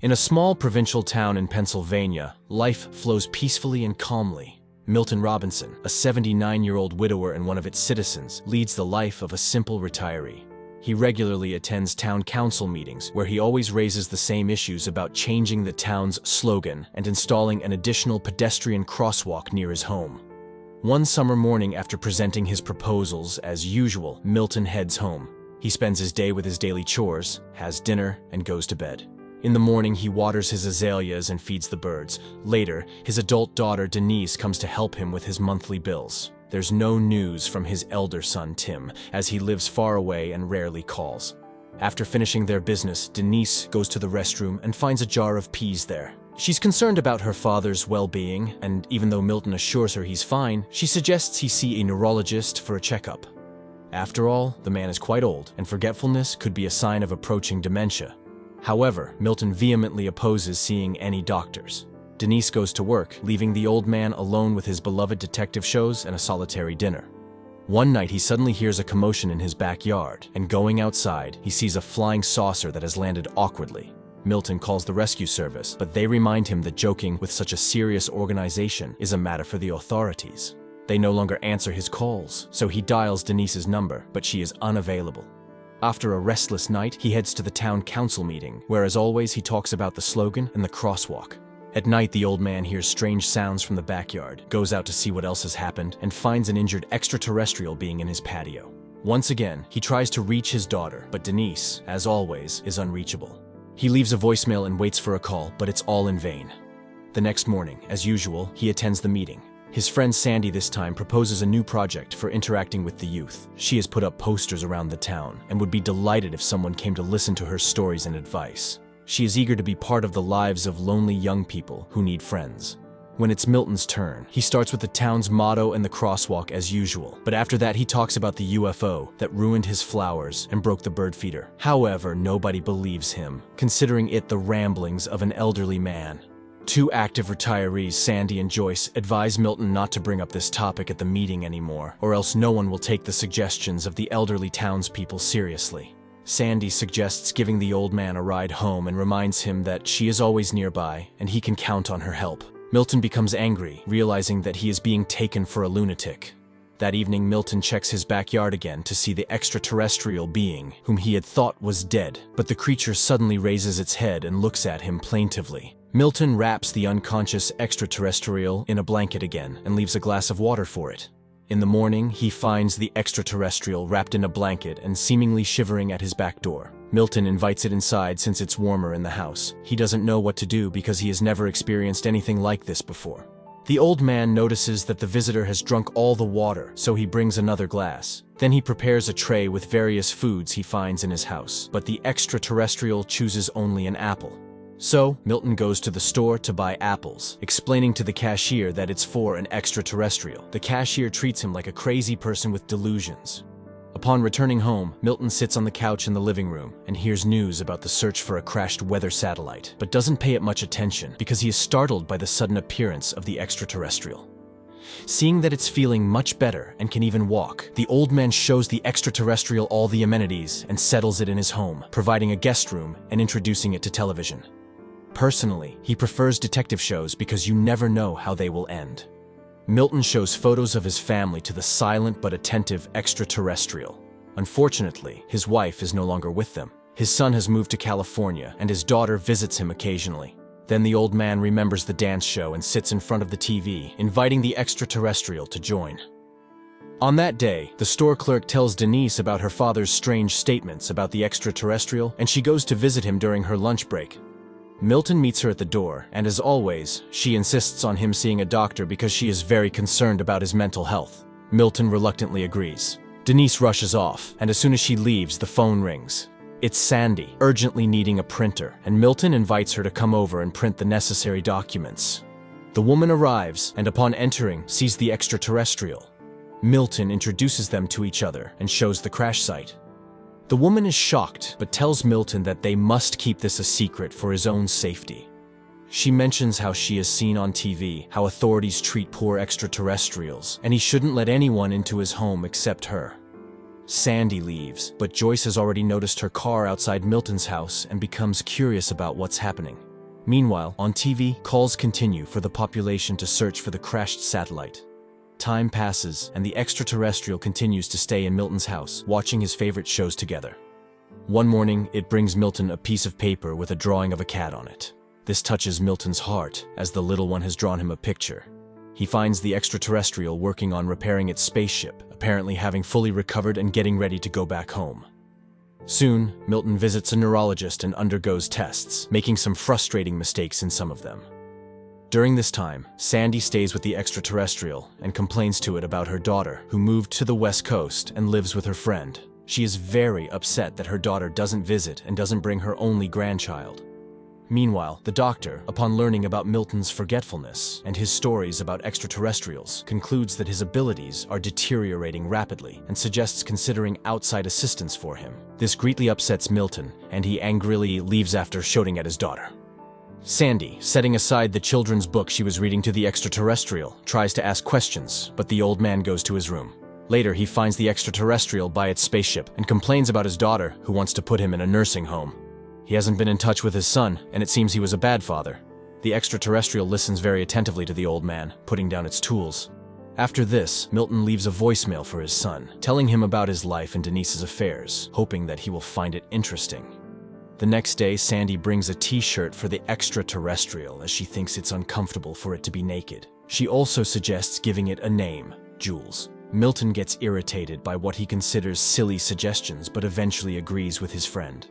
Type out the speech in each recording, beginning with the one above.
In a small provincial town in Pennsylvania, life flows peacefully and calmly. Milton Robinson, a 79-year-old widower and one of its citizens, leads the life of a simple retiree. He regularly attends town council meetings, where he always raises the same issues about changing the town's slogan and installing an additional pedestrian crosswalk near his home. One summer morning, after presenting his proposals, as usual, Milton heads home. He spends his day with his daily chores, has dinner, and goes to bed. In the morning, he waters his azaleas and feeds the birds. Later, his adult daughter, Denise, comes to help him with his monthly bills. There's no news from his elder son, Tim, as he lives far away and rarely calls. After finishing their business, Denise goes to the restroom and finds a jar of peas there. She's concerned about her father's well-being, and even though Milton assures her he's fine, she suggests he see a neurologist for a checkup. After all, the man is quite old, and forgetfulness could be a sign of approaching dementia. However, Milton vehemently opposes seeing any doctors. Denise goes to work, leaving the old man alone with his beloved detective shows and a solitary dinner. One night, he suddenly hears a commotion in his backyard, and going outside, he sees a flying saucer that has landed awkwardly. Milton calls the rescue service, but they remind him that joking with such a serious organization is a matter for the authorities. They no longer answer his calls, so he dials Denise's number, but she is unavailable. After a restless night, he heads to the town council meeting, where as always he talks about the slogan and the crosswalk. At night, the old man hears strange sounds from the backyard, goes out to see what else has happened, and finds an injured extraterrestrial being in his patio. Once again, he tries to reach his daughter, but Denise, as always, is unreachable. He leaves a voicemail and waits for a call, but it's all in vain. The next morning, as usual, he attends the meeting. His friend Sandy this time proposes a new project for interacting with the youth. She has put up posters around the town and would be delighted if someone came to listen to her stories and advice. She is eager to be part of the lives of lonely young people who need friends. When it's Milton's turn, he starts with the town's motto and the crosswalk as usual, but after that he talks about the UFO that ruined his flowers and broke the bird feeder. However, nobody believes him, considering it the ramblings of an elderly man. Two active retirees, Sandy and Joyce, advise Milton not to bring up this topic at the meeting anymore, or else no one will take the suggestions of the elderly townspeople seriously. Sandy suggests giving the old man a ride home and reminds him that she is always nearby and he can count on her help. Milton becomes angry, realizing that he is being taken for a lunatic. That evening, Milton checks his backyard again to see the extraterrestrial being whom he had thought was dead, but the creature suddenly raises its head and looks at him plaintively. Milton wraps the unconscious extraterrestrial in a blanket again and leaves a glass of water for it. In the morning, he finds the extraterrestrial wrapped in a blanket and seemingly shivering at his back door. Milton invites it inside since it's warmer in the house. He doesn't know what to do because he has never experienced anything like this before. The old man notices that the visitor has drunk all the water, so he brings another glass. Then he prepares a tray with various foods he finds in his house, but the extraterrestrial chooses only an apple. So, Milton goes to the store to buy apples, explaining to the cashier that it's for an extraterrestrial. The cashier treats him like a crazy person with delusions. Upon returning home, Milton sits on the couch in the living room and hears news about the search for a crashed weather satellite, but doesn't pay it much attention because he is startled by the sudden appearance of the extraterrestrial. Seeing that it's feeling much better and can even walk, the old man shows the extraterrestrial all the amenities and settles it in his home, providing a guest room and introducing it to television. Personally, he prefers detective shows because you never know how they will end. Milton shows photos of his family to the silent but attentive extraterrestrial. Unfortunately, his wife is no longer with them. His son has moved to California, and his daughter visits him occasionally. Then the old man remembers the dance show and sits in front of the TV, inviting the extraterrestrial to join. On that day, the store clerk tells Denise about her father's strange statements about the extraterrestrial, and she goes to visit him during her lunch break. Milton meets her at the door, and as always, she insists on him seeing a doctor because she is very concerned about his mental health. Milton reluctantly agrees. Denise rushes off, and as soon as she leaves, the phone rings. It's Sandy, urgently needing a printer, and Milton invites her to come over and print the necessary documents. The woman arrives, and upon entering, sees the extraterrestrial. Milton introduces them to each other and shows the crash site. The woman is shocked, but tells Milton that they must keep this a secret for his own safety. She mentions how she has seen on TV how authorities treat poor extraterrestrials, and he shouldn't let anyone into his home except her. Sandy leaves, but Joyce has already noticed her car outside Milton's house and becomes curious about what's happening. Meanwhile, on TV, calls continue for the population to search for the crashed satellite. Time passes, and the extraterrestrial continues to stay in Milton's house, watching his favorite shows together. One morning, it brings Milton a piece of paper with a drawing of a cat on it. This touches Milton's heart, as the little one has drawn him a picture. He finds the extraterrestrial working on repairing its spaceship, apparently having fully recovered and getting ready to go back home. Soon, Milton visits a neurologist and undergoes tests, making some frustrating mistakes in some of them. During this time, Sandy stays with the extraterrestrial and complains to it about her daughter, who moved to the West Coast and lives with her friend. She is very upset that her daughter doesn't visit and doesn't bring her only grandchild. Meanwhile, the doctor, upon learning about Milton's forgetfulness and his stories about extraterrestrials, concludes that his abilities are deteriorating rapidly and suggests considering outside assistance for him. This greatly upsets Milton, and he angrily leaves after shouting at his daughter. Sandy, setting aside the children's book she was reading to the extraterrestrial, tries to ask questions, but the old man goes to his room. Later, he finds the extraterrestrial by its spaceship and complains about his daughter, who wants to put him in a nursing home. He hasn't been in touch with his son, and it seems he was a bad father. The extraterrestrial listens very attentively to the old man, putting down its tools. After this, Milton leaves a voicemail for his son, telling him about his life and Denise's affairs, hoping that he will find it interesting. The next day, Sandy brings a t-shirt for the extraterrestrial as she thinks it's uncomfortable for it to be naked. She also suggests giving it a name, Jules. Milton gets irritated by what he considers silly suggestions but eventually agrees with his friend.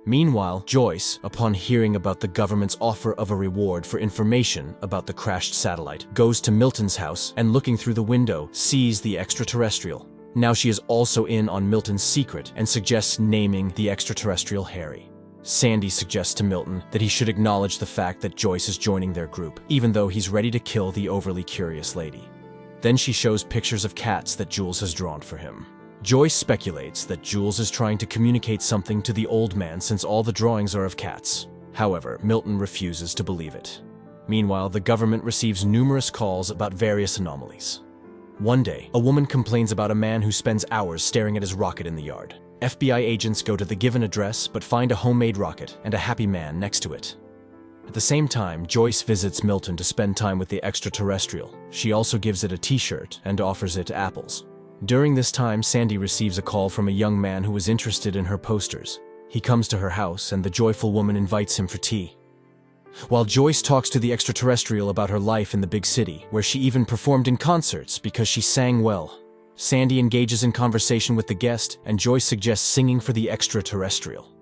Meanwhile, Joyce, upon hearing about the government's offer of a reward for information about the crashed satellite, goes to Milton's house and, looking through the window, sees the extraterrestrial. Now she is also in on Milton's secret and suggests naming the extraterrestrial Harry. Sandy suggests to Milton that he should acknowledge the fact that Joyce is joining their group, even though he's ready to kill the overly curious lady. Then she shows pictures of cats that Jules has drawn for him. Joyce speculates that Jules is trying to communicate something to the old man since all the drawings are of cats. However, Milton refuses to believe it. Meanwhile, the government receives numerous calls about various anomalies. One day, a woman complains about a man who spends hours staring at his rocket in the yard. FBI agents go to the given address but find a homemade rocket and a happy man next to it. At the same time, Joyce visits Milton to spend time with the extraterrestrial. She also gives it a t-shirt and offers it apples. During this time, Sandy receives a call from a young man who is interested in her posters. He comes to her house and the joyful woman invites him for tea. While Joyce talks to the extraterrestrial about her life in the big city, where she even performed in concerts because she sang well, Sandy engages in conversation with the guest and Joyce suggests singing for the extraterrestrial.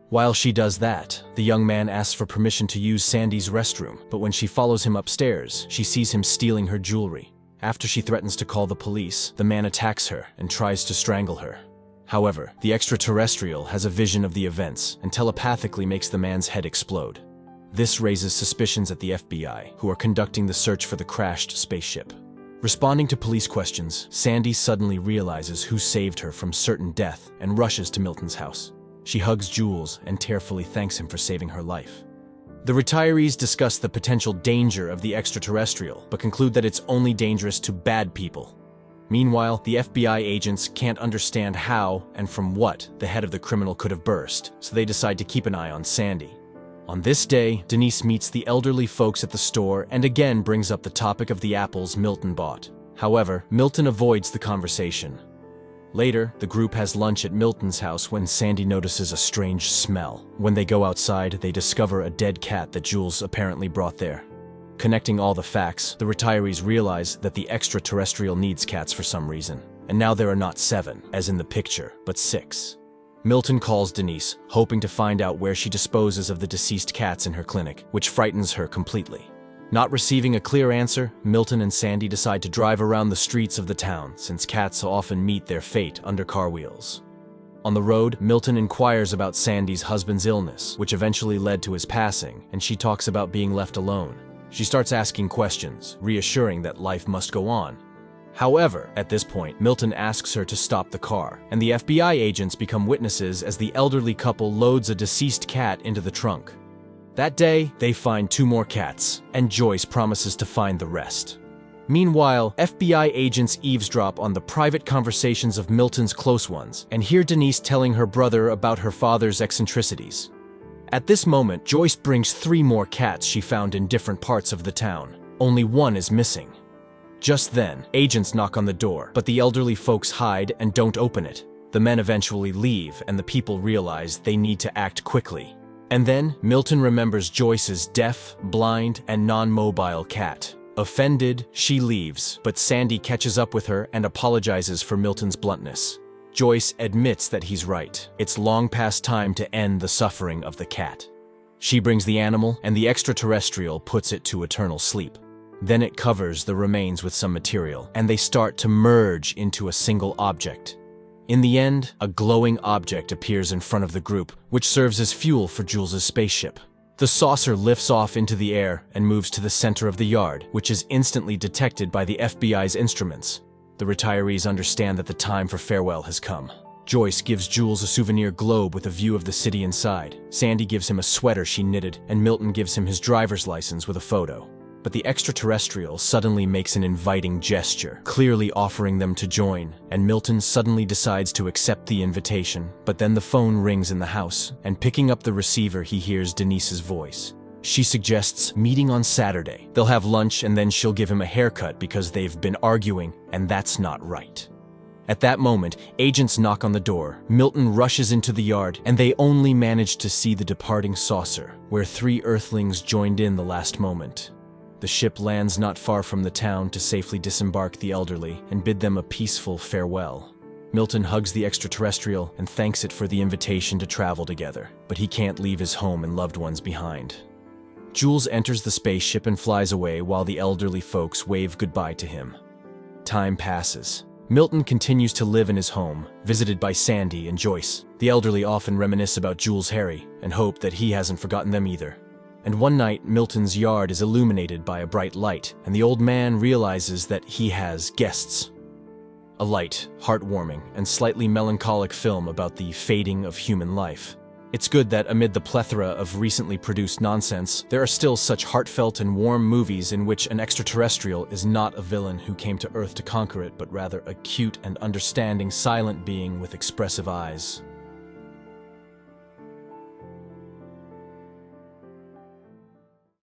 While she does that, the young man asks for permission to use Sandy's restroom, but when she follows him upstairs, she sees him stealing her jewelry. After she threatens to call the police, the man attacks her and tries to strangle her. However, the extraterrestrial has a vision of the events and telepathically makes the man's head explode. This raises suspicions at the FBI, who are conducting the search for the crashed spaceship. Responding to police questions, Sandy suddenly realizes who saved her from certain death and rushes to Milton's house. She hugs Jules and tearfully thanks him for saving her life. The retirees discuss the potential danger of the extraterrestrial, but conclude that it's only dangerous to bad people. Meanwhile, the FBI agents can't understand how and from what the head of the criminal could have burst, so they decide to keep an eye on Sandy. On this day, Denise meets the elderly folks at the store and again brings up the topic of the apples Milton bought. However, Milton avoids the conversation. Later, the group has lunch at Milton's house when Sandy notices a strange smell. When they go outside, they discover a dead cat that Jules apparently brought there. Connecting all the facts, the retirees realize that the extraterrestrial needs cats for some reason. And now there are not 7, as in the picture, but 6. Milton calls Denise, hoping to find out where she disposes of the deceased cats in her clinic, which frightens her completely. Not receiving a clear answer, Milton and Sandy decide to drive around the streets of the town, since cats often meet their fate under car wheels. On the road, Milton inquires about Sandy's husband's illness, which eventually led to his passing, and she talks about being left alone. She starts asking questions, reassuring that life must go on. However, at this point, Milton asks her to stop the car, and the FBI agents become witnesses as the elderly couple loads a deceased cat into the trunk. That day, they find 2 more cats, and Joyce promises to find the rest. Meanwhile, FBI agents eavesdrop on the private conversations of Milton's close ones and hear Denise telling her brother about her father's eccentricities. At this moment, Joyce brings 3 more cats she found in different parts of the town. Only one is missing. Just then, agents knock on the door, but the elderly folks hide and don't open it. The men eventually leave, and the people realize they need to act quickly. And then, Milton remembers Joyce's deaf, blind, and non-mobile cat. Offended, she leaves, but Sandy catches up with her and apologizes for Milton's bluntness. Joyce admits that he's right. It's long past time to end the suffering of the cat. She brings the animal, and the extraterrestrial puts it to eternal sleep. Then it covers the remains with some material, and they start to merge into a single object. In the end, a glowing object appears in front of the group, which serves as fuel for Jules' spaceship. The saucer lifts off into the air and moves to the center of the yard, which is instantly detected by the FBI's instruments. The retirees understand that the time for farewell has come. Joyce gives Jules a souvenir globe with a view of the city inside. Sandy gives him a sweater she knitted, and Milton gives him his driver's license with a photo. But the extraterrestrial suddenly makes an inviting gesture, clearly offering them to join, and Milton suddenly decides to accept the invitation. But then the phone rings in the house, and picking up the receiver, he hears Denise's voice. She suggests meeting on Saturday. They'll have lunch, and then she'll give him a haircut because they've been arguing, and that's not right. At that moment, agents knock on the door. Milton rushes into the yard, and they only manage to see the departing saucer, where 3 Earthlings joined in the last moment. The ship lands not far from the town to safely disembark the elderly and bid them a peaceful farewell. Milton hugs the extraterrestrial and thanks it for the invitation to travel together, but he can't leave his home and loved ones behind. Jules enters the spaceship and flies away while the elderly folks wave goodbye to him. Time passes. Milton continues to live in his home, visited by Sandy and Joyce. The elderly often reminisce about Jules' Harry and hope that he hasn't forgotten them either. And one night, Milton's yard is illuminated by a bright light, and the old man realizes that he has guests. A light, heartwarming, and slightly melancholic film about the fading of human life. It's good that amid the plethora of recently produced nonsense, there are still such heartfelt and warm movies in which an extraterrestrial is not a villain who came to Earth to conquer it, but rather a cute and understanding silent being with expressive eyes.